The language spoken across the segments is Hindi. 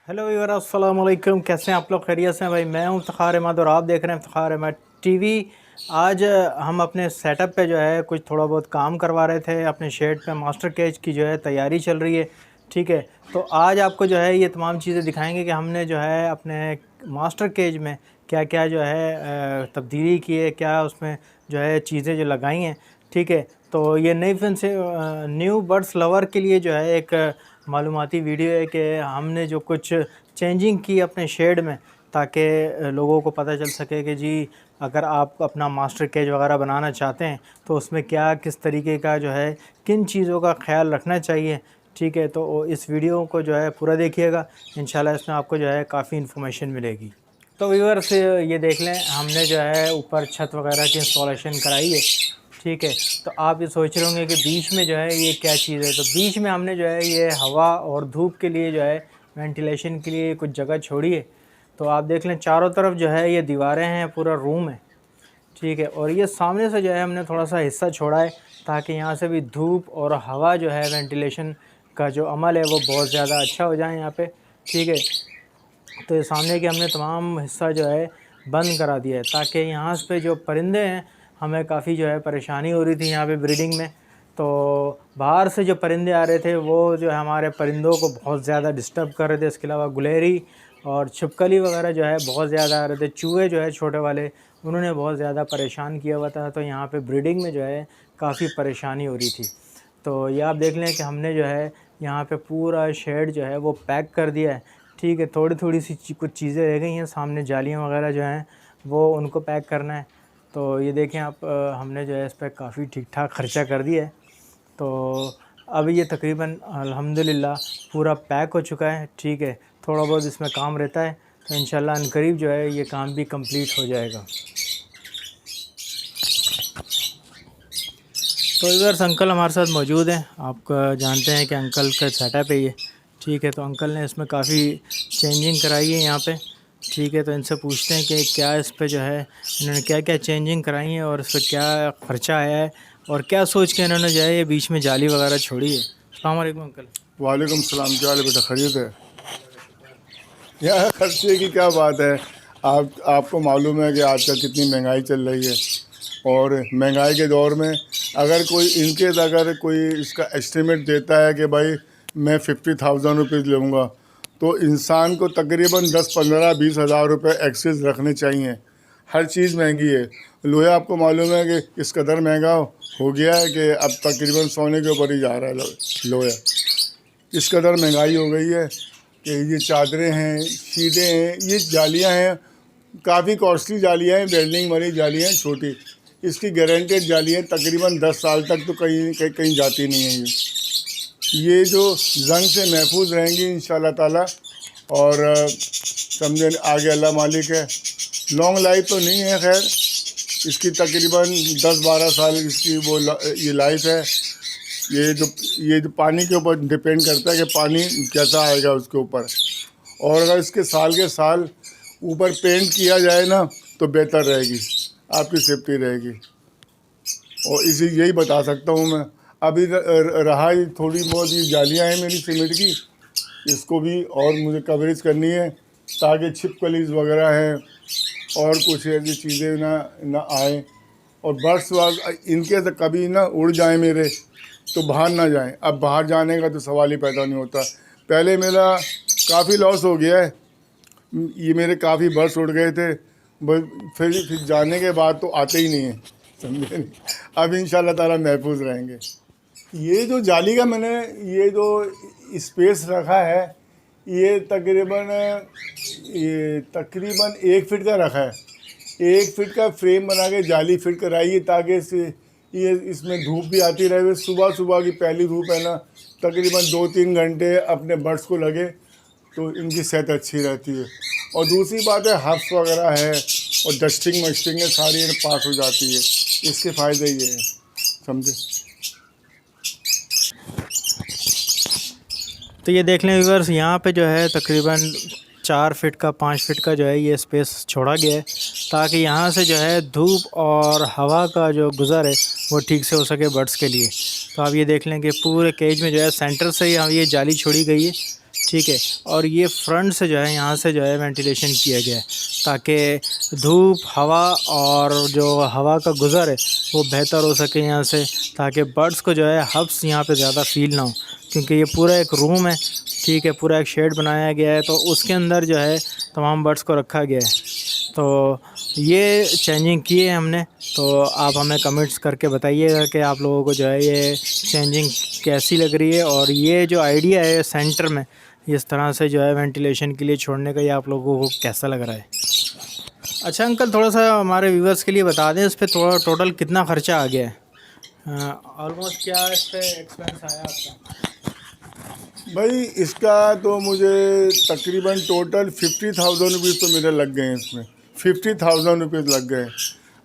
हेलो व्यूअर, अस्सलाम वालेकुम। कैसे हैं आप लोग? खैरियत से हैं भाई? मैं हूं इफ्तिखार अहमद और आप देख रहे हैं इफ्तिखार अहमद टीवी। आज हम अपने सेटअप पे जो है कुछ थोड़ा बहुत काम करवा रहे थे। अपने शेड पे मास्टर केज की जो है तैयारी चल रही है। ठीक है, तो आज आपको जो है ये तमाम चीज़ें दिखाएंगे कि हमने जो है अपने मास्टर केज में क्या क्या जो है तब्दीली की है, क्या उसमें जो है चीज़ें जो लगाई हैं। ठीक है, तो ये नई फिल्म से न्यू बर्ड्स लवर के लिए जो है एक मालूमाती वीडियो है कि हमने जो कुछ चेंजिंग की अपने शेड में, ताकि लोगों को पता चल सके कि जी अगर आप अपना मास्टर केज वगैरह बनाना चाहते हैं तो उसमें क्या किस तरीके का जो है किन चीज़ों का ख्याल रखना चाहिए। ठीक है, तो इस वीडियो को जो है पूरा देखिएगा, इंशाल्लाह इसमें आपको जो है काफ़ी इन्फॉर्मेशन मिलेगी। तो व्यूअर्स ये देख लें, हमने जो है ऊपर छत वगैरह की इंस्टॉलेशन कराई है। ठीक है, तो आप ये सोच रहे होंगे कि बीच में जो है ये क्या चीज़ है। तो बीच में हमने जो है ये हवा और धूप के लिए जो है वेंटिलेशन के लिए कुछ जगह छोड़ी है। तो आप देख लें चारों तरफ जो है ये दीवारें हैं, पूरा रूम है। ठीक है, और ये सामने से जो है हमने थोड़ा सा हिस्सा छोड़ा है ताकि यहाँ से भी धूप और हवा जो है वेंटिलेशन का जो अमल है वो बहुत ज़्यादा अच्छा हो जाए यहाँ पे। ठीक है, तो ये सामने के हमने तमाम हिस्सा जो है बंद करा दिया है ताकि यहाँ पे जो परिंदे हैं, हमें काफ़ी जो है परेशानी हो रही थी यहाँ पे ब्रीडिंग में। तो बाहर से जो परिंदे आ रहे थे वो जो है हमारे परिंदों को बहुत ज़्यादा डिस्टर्ब कर रहे थे। इसके अलावा गुलेरी और छिपकली वगैरह जो है बहुत ज़्यादा आ रहे थे। चूहे जो है छोटे वाले, उन्होंने बहुत ज़्यादा परेशान किया हुआ था। तो यहाँ पे ब्रीडिंग में जो है काफ़ी परेशानी हो रही थी। तो ये आप देख लें कि हमने जो है यहाँ पे पूरा शेड जो है वो पैक कर दिया है। ठीक है, थोड़ी थोड़ी सी कुछ चीज़ें रह गई हैं, सामने जालियाँ वगैरह जो हैं वो उनको पैक करना है। तो ये देखें आप, हमने जो है इस पर काफ़ी ठीक ठाक ख़र्चा कर दिया है। तो अब ये तकरीबन अल्हम्दुलिल्लाह पूरा पैक हो चुका है। ठीक है, थोड़ा बहुत इसमें काम रहता है, तो इंशाल्लाह अनकरीब जो है ये काम भी कंप्लीट हो जाएगा। तो इधर अंकल हमारे साथ मौजूद हैं। आप जानते हैं कि अंकल का सेटअप है ये। ठीक है, तो अंकल ने इसमें काफ़ी चेंजिंग कराई है यहाँ पे। ठीक है, तो इनसे पूछते हैं कि क्या इस पे जो है इन्होंने क्या क्या चेंजिंग कराई है और इस पर क्या ख़र्चा आया है और क्या सोच के इन्होंने जो है ये बीच में जाली वगैरह छोड़ी है। अस्सलाम वालेकुम अंकल। वालेकुम सलाम। क्या हाल है बेटा? खैरियत है? यार खर्चे की क्या बात है। आपको मालूम है कि आजकल कितनी महंगाई चल रही है, और महंगाई के दौर में अगर कोई इसका एस्टिमेट देता है कि भाई मैं 50,000 रुपीज़ लूँगा, तो इंसान को तकरीबन 10, 15, 20 हज़ार रुपये एक्सेस रखने चाहिए। हर चीज़ महंगी है। लोहा आपको मालूम है कि इस कदर महंगा हो गया है कि अब तकरीबन सोने के ऊपर ही जा रहा है लोहा। इस कदर महंगाई हो गई है कि ये चादरें हैं, शीटें हैं, ये जालियां हैं, काफ़ी कॉस्टली जालियां हैं, वेल्डिंग वाली जालियां हैं छोटी। इसकी गारंटेड जालियां तकरीबन 10 साल तक तो कहीं कहीं कहीं जाती नहीं हैं। ये जो जंग से महफूज रहेंगी इंशाल्लाह ताला। और समझे आगे अल्लाह मालिक है। लॉन्ग लाइफ तो नहीं है, खैर इसकी तकरीबन 10-12 साल इसकी ये लाइफ है। ये जो पानी के ऊपर डिपेंड करता है कि पानी कैसा आएगा उसके ऊपर। और अगर इसके साल के साल ऊपर पेंट किया जाए ना तो बेहतर रहेगी, आपकी सेफ्टी रहेगी। और यही बता सकता हूँ मैं। अभी रहा ही थोड़ी बहुत ये जालियाँ हैं मेरी सीमेंट की, इसको भी और मुझे कवरेज करनी है ताकि छिपकलीज वगैरह हैं और कुछ ऐसी चीज़ें ना आए। और बर्ड्स इनके से कभी ना उड़ जाए मेरे, तो बाहर ना जाएं। अब बाहर जाने का तो सवाल ही पैदा नहीं होता। पहले मेरा काफ़ी लॉस हो गया है। ये मेरे काफ़ी बर्ड्स उड़ गए थे, फिर जाने के बाद तो आते ही नहीं हैं, समझे नहीं। अब इंशाल्लाह ताला महफूज रहेंगे। ये जो जाली का मैंने ये जो स्पेस रखा है, ये तकरीबन 1 फीट का रखा है। 1 फीट का फ्रेम बना के जाली फिट कराई है ताकि इसमें धूप भी आती रहे। सुबह सुबह की पहली धूप है ना, तकरीबन 2-3 घंटे अपने बर्ड्स को लगे तो इनकी सेहत अच्छी रहती है। और दूसरी बात है, हफ्स वगैरह है और डस्टिंग मस्टिंग है, सारी पास हो जाती है। इसके फ़ायदे ये हैं, समझे। तो ये देख लें व्यूअर्स, यहाँ पे जो है तकरीबन 4 फीट का 5 फीट का जो है ये स्पेस छोड़ा गया है ताकि यहाँ से जो है धूप और हवा का जो गुज़र है वो ठीक से हो सके बर्ड्स के लिए। तो आप ये देख लें कि पूरे केज में जो है सेंटर से ही ये जाली छोड़ी गई है ठीक है। और ये फ्रंट से जो है यहाँ से जो है वेंटिलेशन किया गया है ताकि धूप हवा और जो हवा का गुज़र है वो बेहतर हो सके यहाँ से, ताकि बर्ड्स को जो है हब्स यहाँ पे ज़्यादा फील ना हो, क्योंकि ये पूरा एक रूम है, ठीक है, पूरा एक शेड बनाया गया है, तो उसके अंदर जो है तमाम बर्ड्स को रखा गया है। तो ये चेंजिंग की है हमने, तो आप हमें कमेंट्स करके बताइएगा कि आप लोगों को जो है ये चेंजिंग कैसी लग रही है, और ये जो आइडिया है सेंटर में इस तरह से जो है वेंटिलेशन के लिए छोड़ने का, ये आप लोगों को कैसा लग रहा है? अच्छा अंकल, थोड़ा सा हमारे व्यूवर्स के लिए बता दें इस पर थोड़ा टोटल कितना ख़र्चा आ गया है, ऑलमोस्ट क्या इस पर एक्सपेंस आया आपका? भाई इसका तो मुझे तकरीबन टोटल 50,000 रुपीज़ तो मेरे लग गए हैं इसमें, 50,000 रुपीज़ लग गए।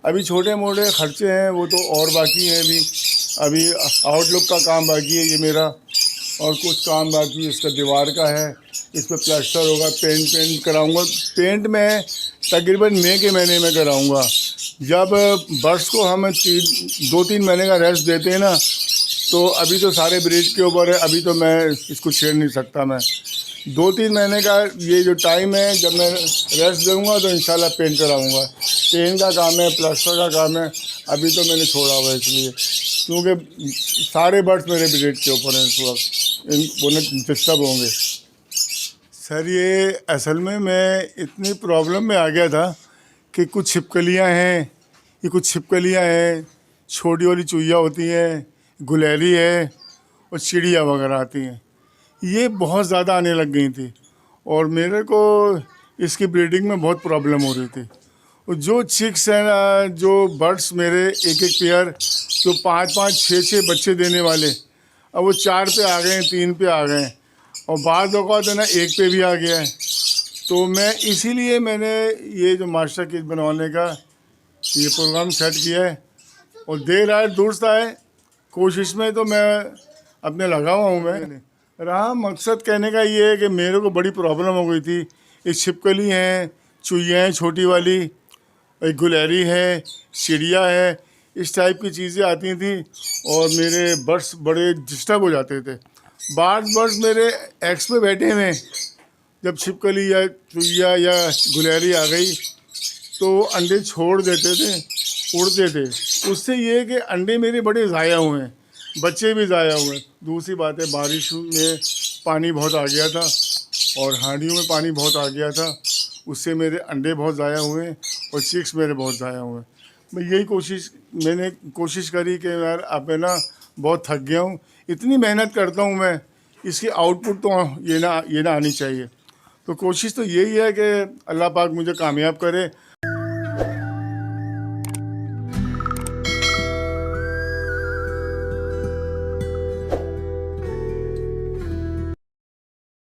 अभी छोटे मोटे खर्चे हैं वो तो और बाकी हैं, अभी आउटलुक का काम बाकी है ये मेरा, और कुछ काम बाकी है, इसका दीवार का है, इस पर प्लास्टर होगा, पेंट कराऊंगा। पेंट में तकरीबन मई के महीने में कराऊंगा। जब बर्ड्स को हम 2-3 महीने का रेस्ट देते हैं ना, तो अभी तो सारे ब्रिज के ऊपर है, अभी तो मैं इसको छेड़ नहीं सकता। मैं 2-3 महीने का ये जो टाइम है, जब मैं रेस्ट दूंगा तो इंशाल्लाह पेंट कराऊंगा। पेंट का काम है, प्लास्टर का काम है, अभी तो मैंने छोड़ा हुआ है इसलिए, क्योंकि सारे बर्ड्स मेरे ब्रिज के ऊपर हैं इस वक्त, उन्हें डिस्टर्ब होंगे। सर ये असल में मैं इतनी प्रॉब्लम में आ गया था कि कुछ छिपकलियाँ हैं, ये कुछ छिपकलियाँ हैं, छोटी वाली चूहिया होती हैं, गुलेरी है, और चिड़िया वगैरह आती हैं, ये बहुत ज़्यादा आने लग गई थी, और मेरे को इसकी ब्रीडिंग में बहुत प्रॉब्लम हो रही थी। और जो चिक्स हैं ना, जो बर्ड्स मेरे एक पेयर जो 5-5, 6-6 बच्चे देने वाले, अब वो 4 पे आ गए हैं, 3 पे आ गए हैं, और बाद औक़ात है ना 1 पे भी आ गया है। तो मैं इसीलिए मैंने ये जो मास्टर केज बनवाने का ये प्रोग्राम सेट किया है, और देर आए दुरुस्त आए कोशिश में तो मैं अपने लगा हुआ हूँ। मैं रहा मकसद कहने का ये है कि मेरे को बड़ी प्रॉब्लम हो गई थी, एक छिपकली हैं, चूहिया हैं छोटी वाली, एक गुलेरी है, चिड़िया है, इस टाइप की चीज़ें आती थी, और मेरे बर्ड्स बड़े डिस्टर्ब हो जाते थे। बर्ड्स मेरे एक्स पे बैठे हुए, जब छिपकली या चूहिया या गुलेरी आ गई तो अंडे छोड़ देते थे, उड़ते थे। उससे ये है कि अंडे मेरे बड़े ज़ाया हुए हैं, बच्चे भी ज़ाया हुए हैं। दूसरी बात है, बारिश में पानी बहुत आ गया था और हांडियों में पानी बहुत आ गया था, उससे मेरे अंडे बहुत ज़ाया हुए हैं और चिक्स मेरे बहुत ज़ाया हुए हैं। मैंने कोशिश करी कि यार अब मैं ना बहुत थक गया हूँ, इतनी मेहनत करता हूँ मैं, इसकी आउटपुट तो ये ना आनी चाहिए। तो कोशिश तो यही है कि अल्लाह पाक मुझे कामयाब करे